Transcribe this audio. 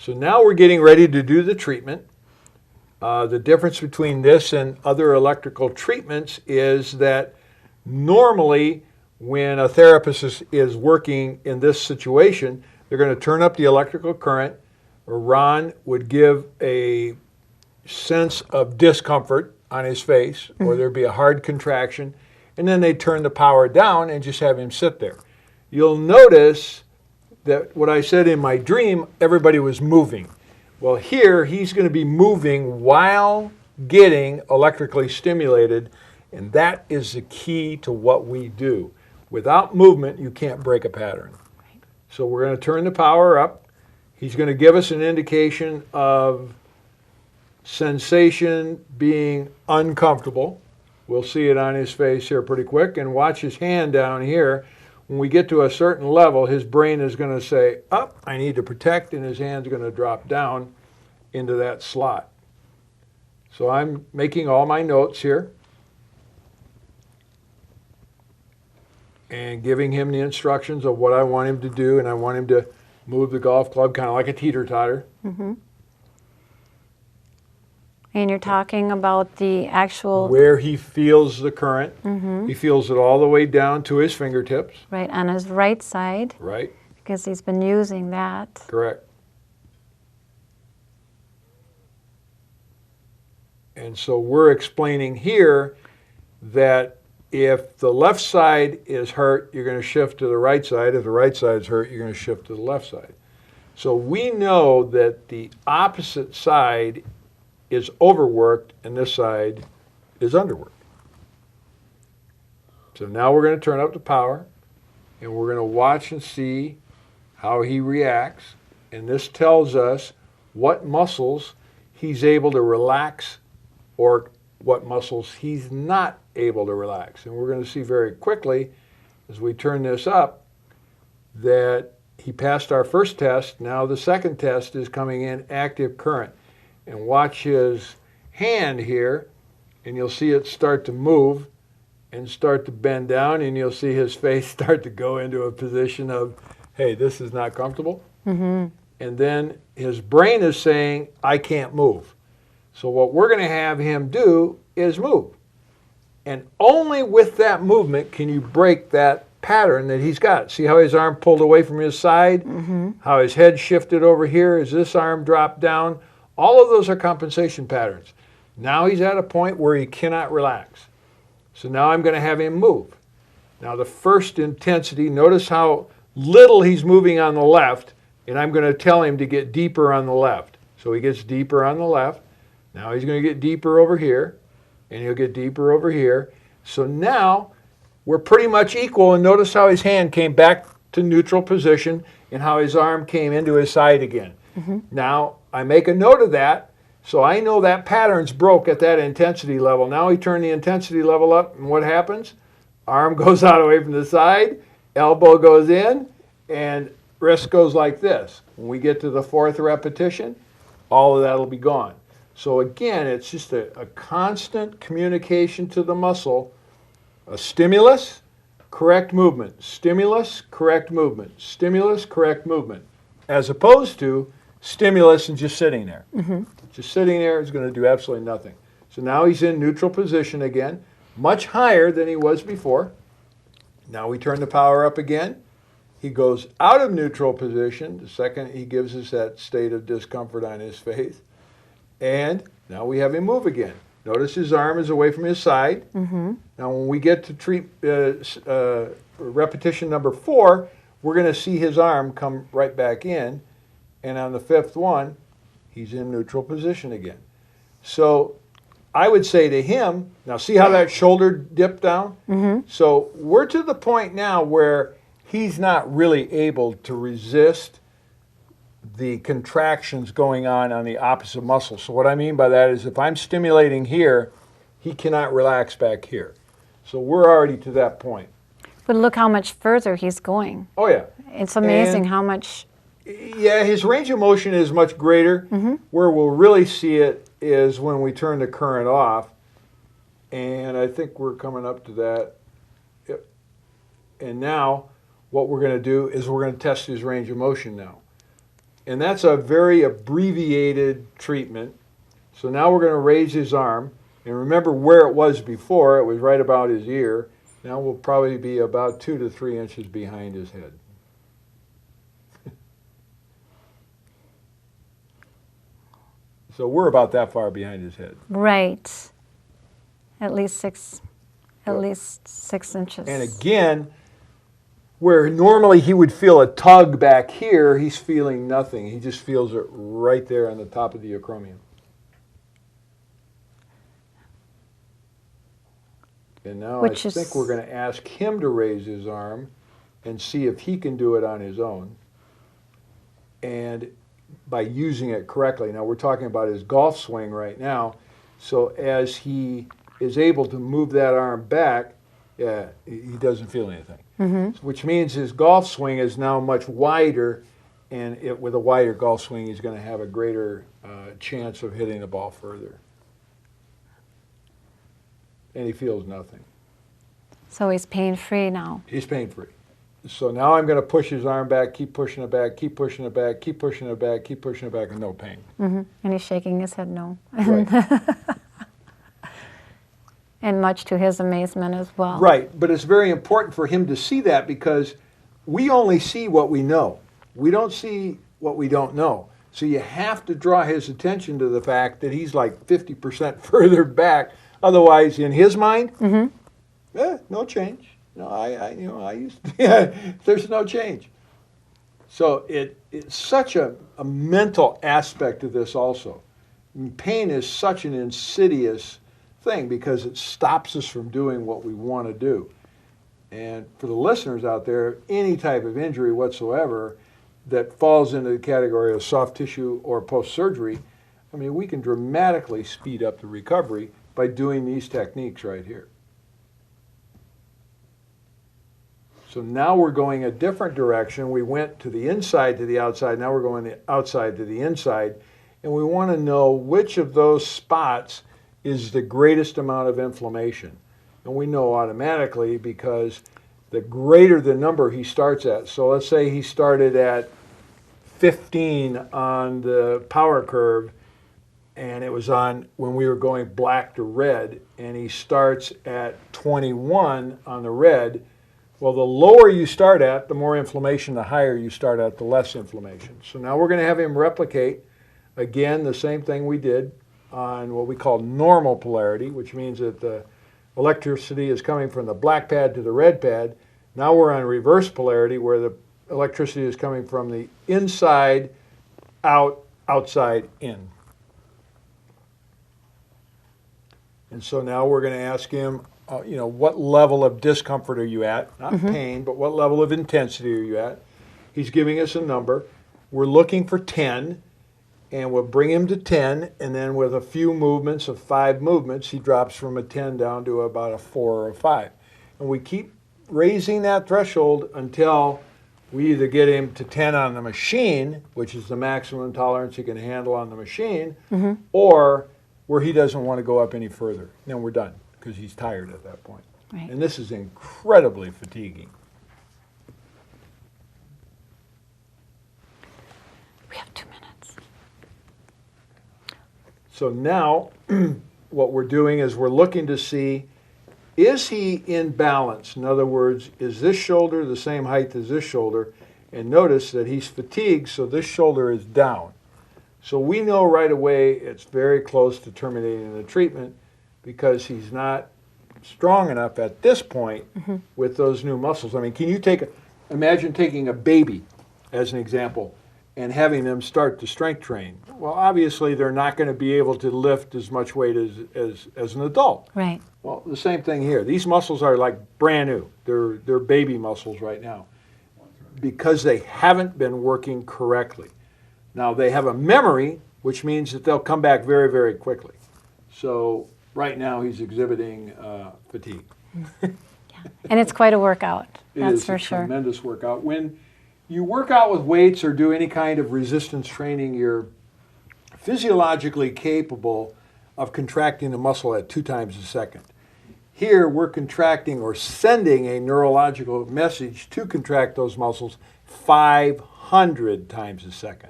So now we're getting ready to do the treatment. The difference between this and other electrical treatments is that normally when a therapist is working in this situation, they're going to turn up the electrical current, or Ron would give a sense of discomfort on his face, or there'd be a hard contraction, and then they'd turn the power down and just have him sit there. You'll notice that what I said in my dream, everybody was moving. Well, here he's going to be moving while getting electrically stimulated, and that is the key to what we do. Without movement, you can't break a pattern. So we're going to turn the power up. He's going to give us an indication of sensation being uncomfortable. We'll see it on his face here pretty quick, and watch his hand down here. When we get to a certain level, his brain is going to say, up, I need to protect, and his hand's going to drop down into that slot. So I'm making all my notes here and giving him the instructions of what I want him to do, and I want him to move the golf club kind of like a teeter-totter. Mm-hmm. And you're talking about the actual... Where he feels the current. Mm-hmm. He feels it all the way down to his fingertips. Right, on his right side. Right. Because he's been using that. Correct. And so we're explaining here that if the left side is hurt, you're going to shift to the right side. If the right side is hurt, you're going to shift to the left side. So we know that the opposite side is overworked and this side is underworked. So now we're going to turn up the power and we're going to watch and see how he reacts. And this tells us what muscles he's able to relax or what muscles he's not able to relax. And we're going to see very quickly as we turn this up that he passed our first test. Now the second test is coming in active current. And watch his hand here, and you'll see it start to move and start to bend down, and you'll see his face start to go into a position of, hey, this is not comfortable. Mm-hmm. And then his brain is saying, I can't move. So what we're going to have him do is move. And only with that movement can you break that pattern that he's got. See how his arm pulled away from his side? Mm-hmm. How his head shifted over here as this arm dropped down? All of those are compensation patterns. Now he's at a point where he cannot relax. So now I'm going to have him move. Now the first intensity, notice how little he's moving on the left, and I'm going to tell him to get deeper on the left. So he gets deeper on the left. Now he's going to get deeper over here, and he'll get deeper over here. So now we're pretty much equal, and notice how his hand came back to neutral position and how his arm came into his side again. Mm-hmm. Now I make a note of that, so I know that pattern's broke at that intensity level. Now we turn the intensity level up, and what happens? Arm goes out away from the side, elbow goes in, and wrist goes like this. When we get to the fourth repetition, all of that will be gone. So again, it's just a constant communication to the muscle, a stimulus, correct movement, stimulus, correct movement, stimulus, correct movement, as opposed to stimulus and just sitting there. Mm-hmm. Just sitting there is going to do absolutely nothing. So now he's in neutral position again, much higher than he was before. Now we turn the power up again. He goes out of neutral position the second he gives us that state of discomfort on his face. And now we have him move again. Notice his arm is away from his side. Mm-hmm. Now when we get to repetition number 4, we're going to see his arm come right back in. And on the 5th one, he's in neutral position again. So I would say to him, now see how that shoulder dipped down? Mm-hmm. So we're to the point now where he's not really able to resist the contractions going on the opposite muscle. So what I mean by that is if I'm stimulating here, he cannot relax back here. So we're already to that point. But look how much further he's going. Oh yeah. It's amazing how much... Yeah, his range of motion is much greater. Mm-hmm. Where we'll really see it is when we turn the current off. And I think we're coming up to that. Yep. And now what we're going to do is we're going to test his range of motion now. And that's a very abbreviated treatment. So now we're going to raise his arm. And remember where it was before, it was right about his ear. Now we'll probably be about 2 to 3 inches behind his head. So we're about that far behind his head. Right. At least 6 inches. And again, where normally he would feel a tug back here, he's feeling nothing. He just feels it right there on the top of the acromion. And now I think we're going to ask him to raise his arm and see if he can do it on his own. And by using it correctly. Now we're talking about his golf swing right now. So as he is able to move that arm back, he doesn't feel anything. Mm-hmm. Which means his golf swing is now much wider, and with a wider golf swing, he's going to have a greater chance of hitting the ball further. And he feels nothing. So he's pain-free now. He's pain-free. So now I'm going to push his arm back, keep pushing it back, keep pushing it back, keep pushing it back, keep pushing it back, and no pain. Mm-hmm. And he's shaking his head no. Right. And much to his amazement as well. Right, but it's very important for him to see that because we only see what we know. We don't see what we don't know. So you have to draw his attention to the fact that he's like 50% further back. Otherwise, in his mind, no change. No, I used to, there's no change. So it's such a mental aspect of this also. And pain is such an insidious thing because it stops us from doing what we want to do. And for the listeners out there, any type of injury whatsoever that falls into the category of soft tissue or post-surgery, I mean, we can dramatically speed up the recovery by doing these techniques right here. So now we're going a different direction. We went to the inside to the outside. Now we're going the outside to the inside. And we want to know which of those spots is the greatest amount of inflammation. And we know automatically because the greater the number he starts at. So let's say he started at 15 on the power curve, and it was on when we were going black to red, and he starts at 21 on the red. Well, the lower you start at, the more inflammation, the higher you start at, the less inflammation. So now we're going to have him replicate, again, the same thing we did on what we call normal polarity, which means that the electricity is coming from the black pad to the red pad. Now we're on reverse polarity, where the electricity is coming from the inside out, outside in. And so now we're going to ask him, what level of discomfort are you at? Not pain, but what level of intensity are you at? He's giving us a number. We're looking for 10, and we'll bring him to 10, and then with a few movements of 5 movements, he drops from a 10 down to about a 4 or a 5. And we keep raising that threshold until we either get him to 10 on the machine, which is the maximum tolerance he can handle on the machine, or where he doesn't want to go up any further. Then we're done, because he's tired at that point. Right. And this is incredibly fatiguing. We have 2 minutes. So now what we're doing is we're looking to see, is he in balance? In other words, is this shoulder the same height as this shoulder? And notice that he's fatigued, so this shoulder is down. So we know right away it's very close to terminating the treatment because he's not strong enough at this point with those new muscles. I mean, can you imagine taking a baby as an example and having them start to strength train? Well, obviously they're not going to be able to lift as much weight as an adult. Right. Well, the same thing here. These muscles are like brand new. They're baby muscles right now because they haven't been working correctly. Now, they have a memory, which means that they'll come back very, very quickly. So right now he's exhibiting fatigue. Yeah. And it's quite a workout, that's for It is a sure. tremendous workout. When you work out with weights or do any kind of resistance training, you're physiologically capable of contracting the muscle at 2 times a second. Here, we're contracting or sending a neurological message to contract those muscles 500 times a second.